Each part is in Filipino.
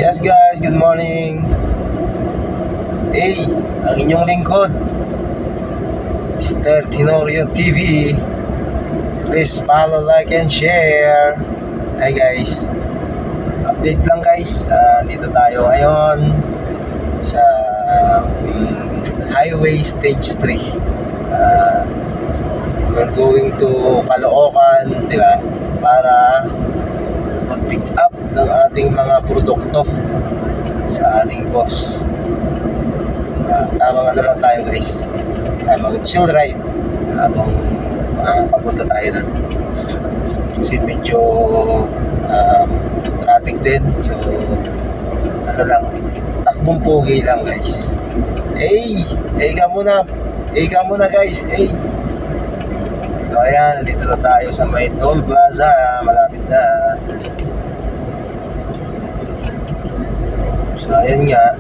Yes guys, good morning. Hey, ang inyong lingkod, Mr. Tenorio TV. Please follow, like, and share. Hi guys, update lang guys. Dito tayo ngayon sa Highway Stage 3. We're going to Caloocan, di ba? Para mag-pick up ng ating mga produkto sa ating boss. Tamang ano lang tayo guys, tamang chill ride habang papunta tayo doon kasi medyo traffic din, so ano lang, takbong pogi lang guys. Hey ka muna guys. So ayan, nandito na tayo sa may Toll Plaza, malapit na. So ayan nga,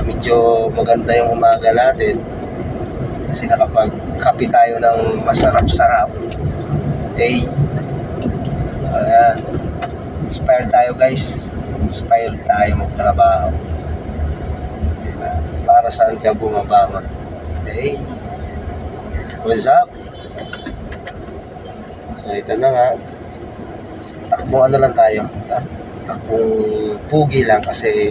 medyo maganda yung umaga natin kasi nakapag-kape tayo ng masarap-sarap. Hey, so ayan, inspired tayo guys, inspired tayo magtrabaho, diba? Para saan ka bumabangon? Hey, what's up? So ito na nga, takbong ano lang tayo, takbong pugi lang kasi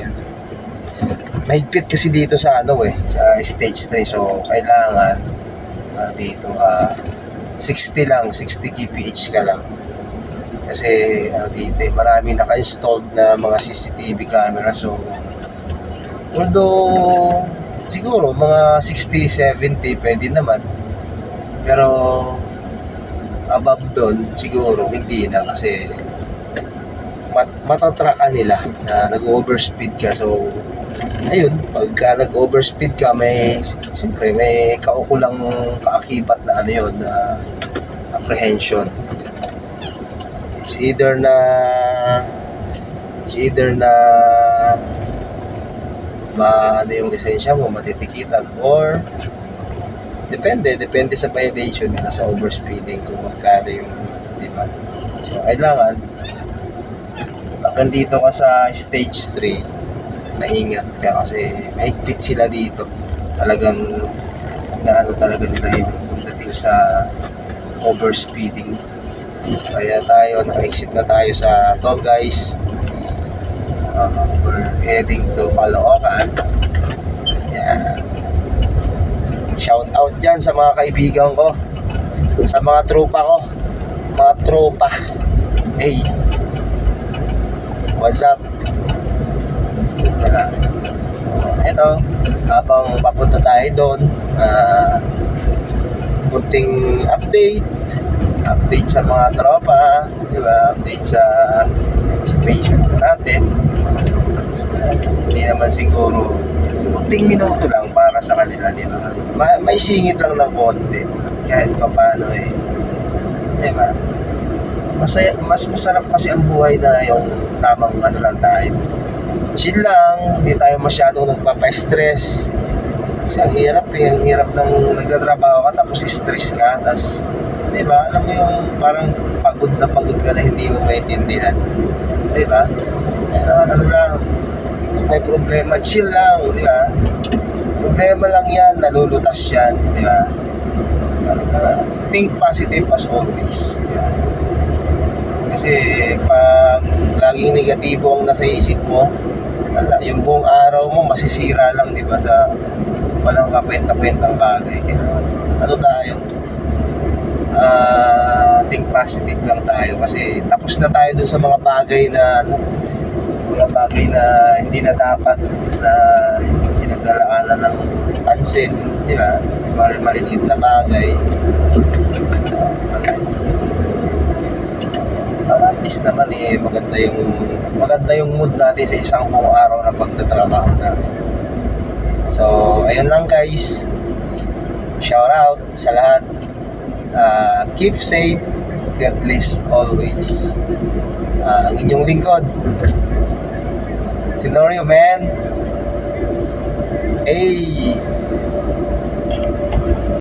mahigpit kasi dito sa sa stage 3, so kailangan dito 60 kph ka lang kasi dito marami naka-installed na mga CCTV camera, so although siguro mga 60-70 pwede naman, pero above doon siguro hindi na kasi matatrakan nila na nag-overspeed ka. So ayun, pagka nag-overspeed ka, siyempre may kaukulang kaakibat na apprehension. It's either na yung lisensya mo matitikitan, or depende sa violation nila sa overspeeding kung magkano yung, di ba? So kailangan pag nandito ka sa stage 3, maingat ka kasi mahigpit sila dito. Talagang talaga nila yung pagdating sa overspeeding. So ayan tayo, naka-exit na tayo sa toll guys. So we're heading to Caloocan. Yeah. Shout out dyan sa mga kaibigan ko, sa mga tropa. Hey, what's up? So eto, habang papunta tayo doon, kunting update sa mga tropa, di ba? Update sa Facebook natin. So, hindi naman siguro kunting minuto lang para sa kanila, di ba? May singit lang ng konti kahit paano di ba? Mas masarap kasi ang buhay na yung tamang lang tayo, chill lang, hindi tayo masyadong nagpapa-stress kasi ang hirap ng nagtatrabaho ka tapos stress ka, tapos di ba, alam mo yung parang pagod ka na hindi mo maintindihan, di ba? So, lang, kung may problema, chill lang, di ba? Problema lang yan, nalulutas yan, di ba? Think positive as always, di ba? Kasi pag laging negatibo ang nasa isip mo, yung buong araw mo masisira lang, di ba, sa walang kakwenta-kwentang bagay. Kaya tayo, think positive lang tayo kasi tapos na tayo dun sa mga bagay na hindi na dapat na pinagdaraanan ng pansin, di ba? Maliliit na bagay. At least naman maganda yung mood natin sa isang buong araw na pagtatrabaho natin. So ayun lang guys, shout out sa lahat, keep safe, God bless always. Ang inyong lingkod, Tenorio man. Hey.